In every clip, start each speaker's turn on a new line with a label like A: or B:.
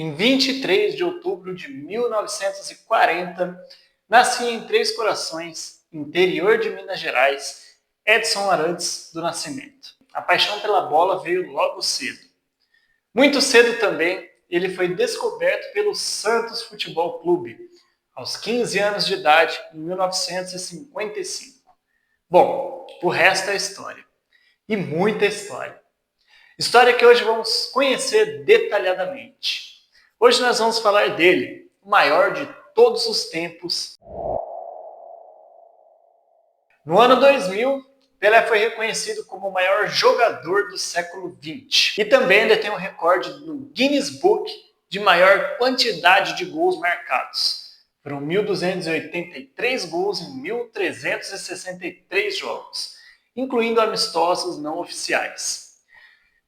A: Em 23 de outubro de 1940, nascia em Três Corações, interior de Minas Gerais, Edson Arantes do Nascimento. A paixão pela bola veio logo cedo. Muito cedo também, ele foi descoberto pelo Santos Futebol Clube, aos 15 anos de idade, em 1955. Bom, o resto é história. E muita história. História que hoje vamos conhecer detalhadamente. Hoje nós vamos falar dele, o maior de todos os tempos. No ano 2000, Pelé foi reconhecido como o maior jogador do século XX. E também detém o recorde no Guinness Book de maior quantidade de gols marcados. Foram 1.283 gols em 1.363 jogos, incluindo amistosos não oficiais.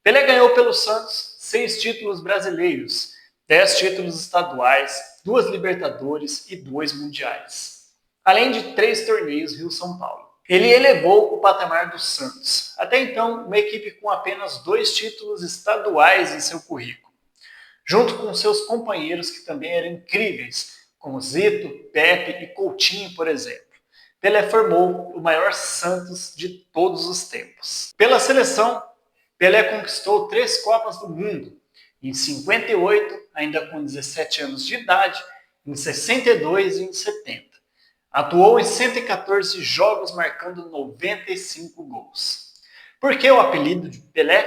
A: Pelé ganhou pelo Santos 6 títulos brasileiros, 10 títulos estaduais, 2 Libertadores e 2 Mundiais, além de 3 torneios Rio-São Paulo. Ele elevou o patamar do Santos, até então uma equipe com apenas 2 títulos estaduais em seu currículo, junto com seus companheiros que também eram incríveis, como Zito, Pepe e Coutinho, por exemplo. Pelé formou o maior Santos de todos os tempos. Pela seleção, Pelé conquistou 3 Copas do Mundo, em 58, ainda com 17 anos de idade, em 62 e em 70. Atuou em 114 jogos, marcando 95 gols. Por que o apelido de Pelé?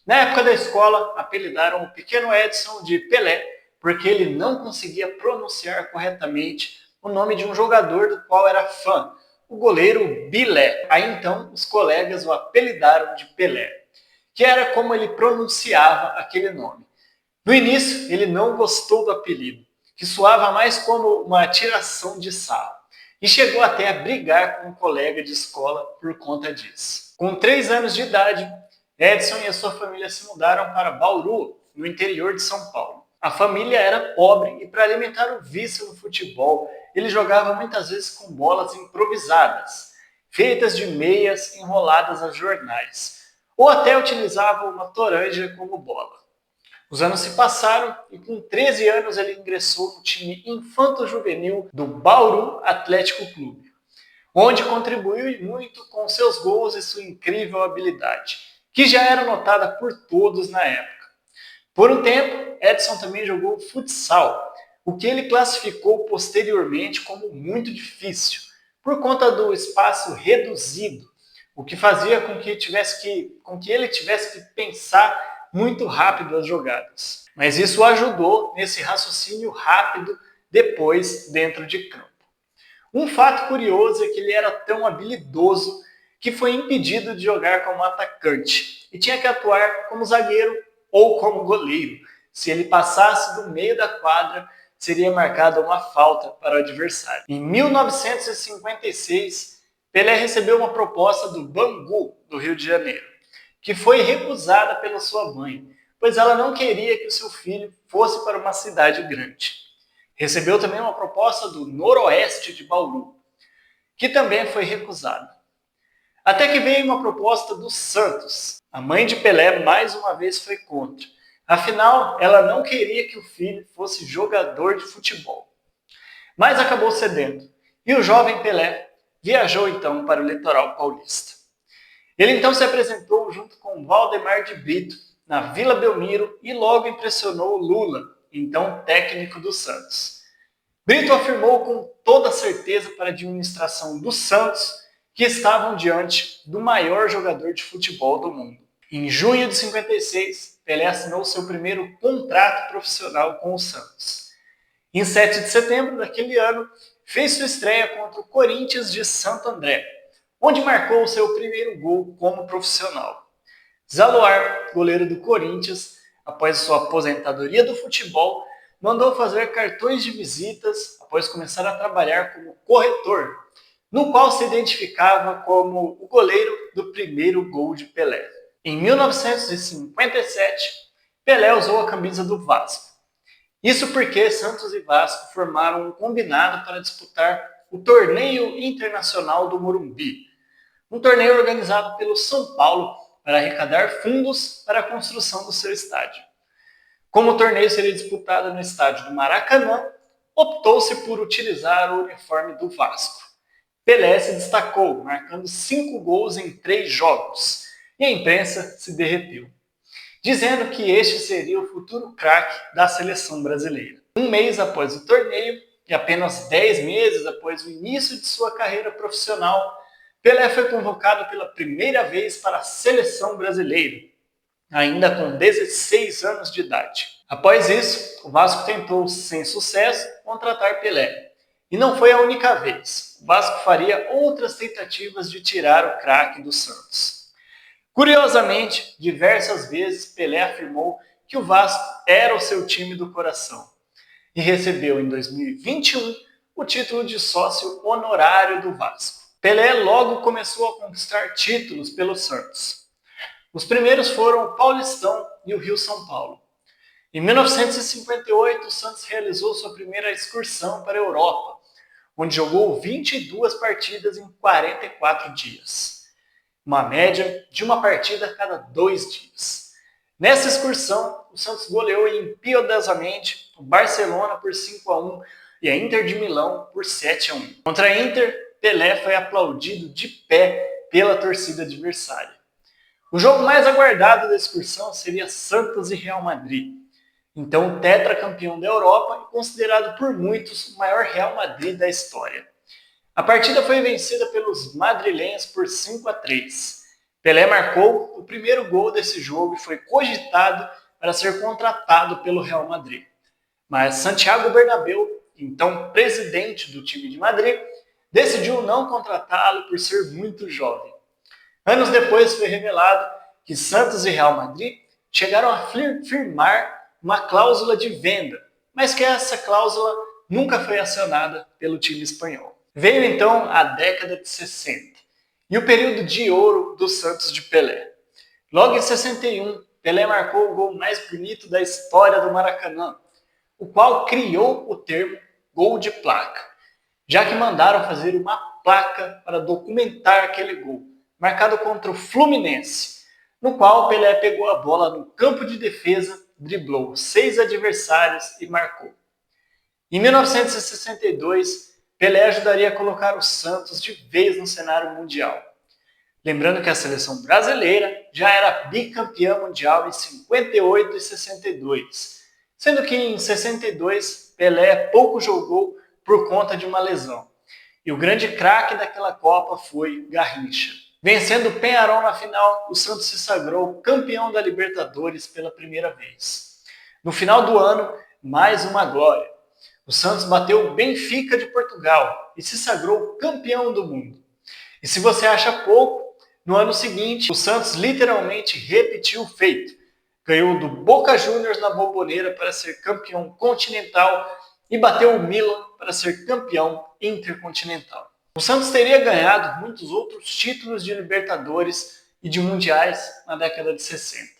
A: Na época da escola, apelidaram o pequeno Edson de Pelé, porque ele não conseguia pronunciar corretamente o nome de um jogador do qual era fã, o goleiro Bilé. Aí então os colegas o apelidaram de Pelé, que era como ele pronunciava aquele nome. No início, ele não gostou do apelido, que soava mais como uma tiração de sarro, e chegou até a brigar com um colega de escola por conta disso. Com 3 anos de idade, Edson e a sua família se mudaram para Bauru, no interior de São Paulo. A família era pobre e, para alimentar o vício no futebol, ele jogava muitas vezes com bolas improvisadas, feitas de meias enroladas a jornais, ou até utilizava uma toranja como bola. Os anos se passaram e com 13 anos ele ingressou no time infanto-juvenil do Bauru Atlético Clube, onde contribuiu muito com seus gols e sua incrível habilidade, que já era notada por todos na época. Por um tempo, Edson também jogou futsal, o que ele classificou posteriormente como muito difícil, por conta do espaço reduzido, o que fazia com que ele tivesse que pensar muito rápido as jogadas. Mas isso ajudou nesse raciocínio rápido depois dentro de campo. Um fato curioso é que ele era tão habilidoso que foi impedido de jogar como atacante e tinha que atuar como zagueiro ou como goleiro. Se ele passasse do meio da quadra, seria marcada uma falta para o adversário. Em 1956, Pelé recebeu uma proposta do Bangu, do Rio de Janeiro, que foi recusada pela sua mãe, pois ela não queria que o seu filho fosse para uma cidade grande. Recebeu também uma proposta do Noroeste de Bauru, que também foi recusada. Até que veio uma proposta do Santos. A mãe de Pelé mais uma vez foi contra. Afinal, ela não queria que o filho fosse jogador de futebol. Mas acabou cedendo. E o jovem Pelé viajou então para o litoral paulista. Ele então se apresentou junto com Valdemar de Brito na Vila Belmiro e logo impressionou Lula, então técnico do Santos. Brito afirmou com toda certeza para a administração do Santos que estavam diante do maior jogador de futebol do mundo. Em junho de 56, Pelé assinou seu primeiro contrato profissional com o Santos. Em 7 de setembro daquele ano, fez sua estreia contra o Corinthians de Santo André, onde marcou o seu primeiro gol como profissional. Zaloar, goleiro do Corinthians, após sua aposentadoria do futebol, mandou fazer cartões de visitas após começar a trabalhar como corretor, no qual se identificava como o goleiro do primeiro gol de Pelé. Em 1957, Pelé usou a camisa do Vasco. Isso porque Santos e Vasco formaram um combinado para disputar o Torneio Internacional do Morumbi, um torneio organizado pelo São Paulo para arrecadar fundos para a construção do seu estádio. Como o torneio seria disputado no estádio do Maracanã, optou-se por utilizar o uniforme do Vasco. Pelé se destacou, marcando 5 gols em 3 jogos, e a imprensa se derreteu, dizendo que este seria o futuro craque da seleção brasileira. Um mês após o torneio, e apenas 10 meses após o início de sua carreira profissional, Pelé foi convocado pela primeira vez para a seleção brasileira, ainda com 16 anos de idade. Após isso, o Vasco tentou, sem sucesso, contratar Pelé. E não foi a única vez. O Vasco faria outras tentativas de tirar o craque do Santos. Curiosamente, diversas vezes Pelé afirmou que o Vasco era o seu time do coração e recebeu em 2021 o título de sócio honorário do Vasco. Pelé logo começou a conquistar títulos pelo Santos. Os primeiros foram o Paulistão e o Rio-São Paulo. Em 1958, o Santos realizou sua primeira excursão para a Europa, onde jogou 22 partidas em 44 dias. Uma média de uma partida a cada 2 dias. Nessa excursão, o Santos goleou impiedosamente o Barcelona por 5-1 e a Inter de Milão por 7-1. Contra a Inter, Pelé foi aplaudido de pé pela torcida adversária. O jogo mais aguardado da excursão seria Santos e Real Madrid. Então, o tetracampeão da Europa e considerado por muitos o maior Real Madrid da história. A partida foi vencida pelos madrilenhos por 5-3. Pelé marcou o primeiro gol desse jogo e foi cogitado para ser contratado pelo Real Madrid. Mas Santiago Bernabéu, então presidente do time de Madrid, decidiu não contratá-lo por ser muito jovem. Anos depois foi revelado que Santos e Real Madrid chegaram a firmar uma cláusula de venda, mas que essa cláusula nunca foi acionada pelo time espanhol. Veio então a década de 60 e o período de ouro do Santos de Pelé. Logo em 61, Pelé marcou o gol mais bonito da história do Maracanã, o qual criou o termo gol de placa, já que mandaram fazer uma placa para documentar aquele gol, marcado contra o Fluminense, no qual Pelé pegou a bola no campo de defesa, driblou 6 adversários e marcou. Em 1962, Pelé ajudaria a colocar o Santos de vez no cenário mundial. Lembrando que a seleção brasileira já era bicampeã mundial em 58 e 62, sendo que em 62 Pelé pouco jogou por conta de uma lesão. E o grande craque daquela Copa foi Garrincha. Vencendo o Peñarol na final, o Santos se sagrou campeão da Libertadores pela primeira vez. No final do ano, mais uma glória. O Santos bateu o Benfica de Portugal e se sagrou campeão do mundo. E se você acha pouco, no ano seguinte, o Santos literalmente repetiu o feito. Ganhou do Boca Juniors na Bombonera para ser campeão continental e bateu o Milan para ser campeão intercontinental. O Santos teria ganhado muitos outros títulos de Libertadores e de Mundiais na década de 60.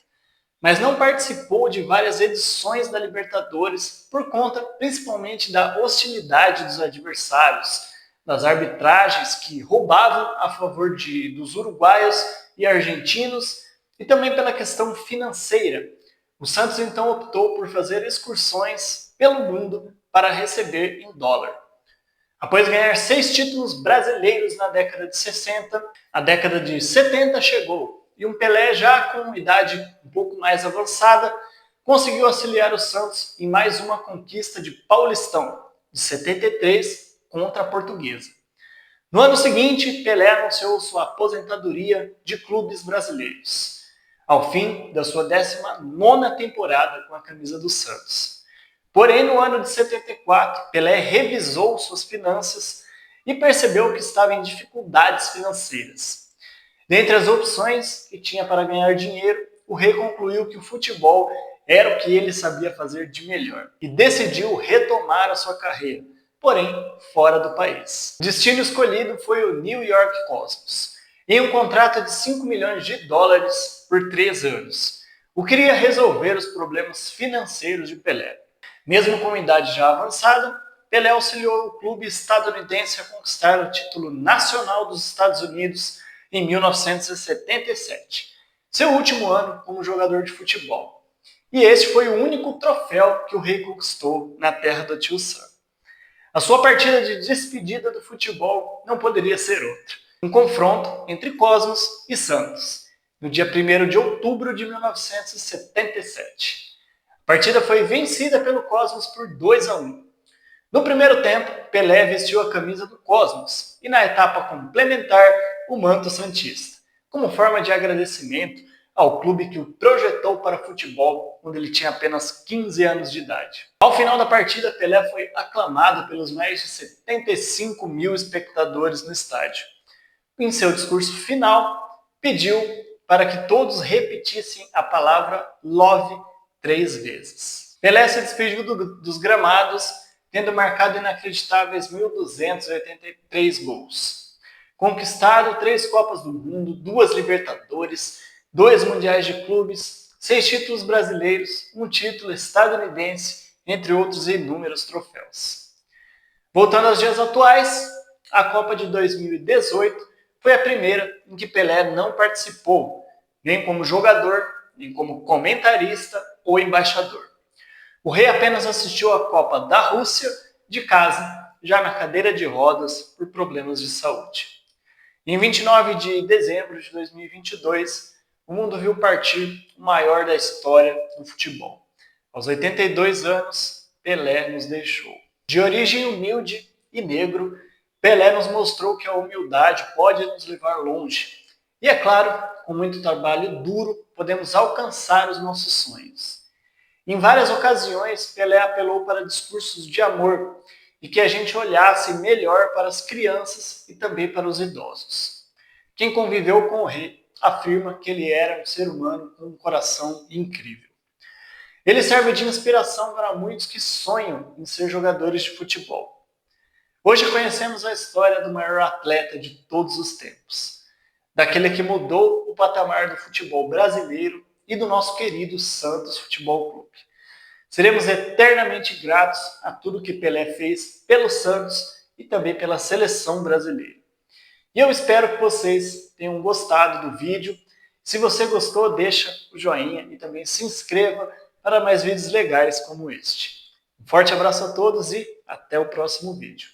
A: Mas não participou de várias edições da Libertadores por conta principalmente da hostilidade dos adversários, das arbitragens que roubavam a favor dos uruguaios e argentinos e também pela questão financeira. O Santos então optou por fazer excursões pelo mundo para receber em dólar. Após ganhar 6 títulos brasileiros na década de 60, a década de 70 chegou. E um Pelé já com idade um pouco mais avançada conseguiu auxiliar o Santos em mais uma conquista de Paulistão, de 73, contra a Portuguesa. No ano seguinte, Pelé anunciou sua aposentadoria de clubes brasileiros, ao fim da sua 19ª temporada com a camisa do Santos. Porém, no ano de 74, Pelé revisou suas finanças e percebeu que estava em dificuldades financeiras. Dentre as opções que tinha para ganhar dinheiro, o rei concluiu que o futebol era o que ele sabia fazer de melhor e decidiu retomar a sua carreira, porém fora do país. O destino escolhido foi o New York Cosmos, em um contrato de 5 milhões de dólares por 3 anos, o que iria resolver os problemas financeiros de Pelé. Mesmo com idade já avançada, Pelé auxiliou o clube estadunidense a conquistar o título nacional dos Estados Unidos em 1977, seu último ano como jogador de futebol. E este foi o único troféu que o rei conquistou na terra do tio Sam. A sua partida de despedida do futebol não poderia ser outra. Um confronto entre Cosmos e Santos, no dia 1º de outubro de 1977. A partida foi vencida pelo Cosmos por 2-1. No primeiro tempo, Pelé vestiu a camisa do Cosmos e na etapa complementar, o manto santista, como forma de agradecimento ao clube que o projetou para futebol quando ele tinha apenas 15 anos de idade. Ao final da partida, Pelé foi aclamado pelos mais de 75 mil espectadores no estádio. Em seu discurso final, pediu para que todos repetissem a palavra Love 3 vezes. Pelé se despediu dos gramados, tendo marcado inacreditáveis 1.283 gols. Conquistado 3 Copas do Mundo, 2 Libertadores, 2 Mundiais de Clubes, 6 títulos brasileiros, 1 título estadunidense, entre outros inúmeros troféus. Voltando aos dias atuais, a Copa de 2018 foi a primeira em que Pelé não participou, nem como jogador, nem como comentarista ou embaixador. O rei apenas assistiu à Copa da Rússia de casa, já na cadeira de rodas por problemas de saúde. Em 29 de dezembro de 2022, o mundo viu partir o maior da história do futebol. Aos 82 anos, Pelé nos deixou. De origem humilde e negro, Pelé nos mostrou que a humildade pode nos levar longe. E é claro, com muito trabalho duro, podemos alcançar os nossos sonhos. Em várias ocasiões, Pelé apelou para discursos de amor e que a gente olhasse melhor para as crianças e também para os idosos. Quem conviveu com o rei afirma que ele era um ser humano com um coração incrível. Ele serve de inspiração para muitos que sonham em ser jogadores de futebol. Hoje conhecemos a história do maior atleta de todos os tempos, daquele que mudou o patamar do futebol brasileiro e do nosso querido Santos Futebol Clube. Seremos eternamente gratos a tudo que Pelé fez pelo Santos e também pela seleção brasileira. E eu espero que vocês tenham gostado do vídeo. Se você gostou, deixa o joinha e também se inscreva para mais vídeos legais como este. Um forte abraço a todos e até o próximo vídeo.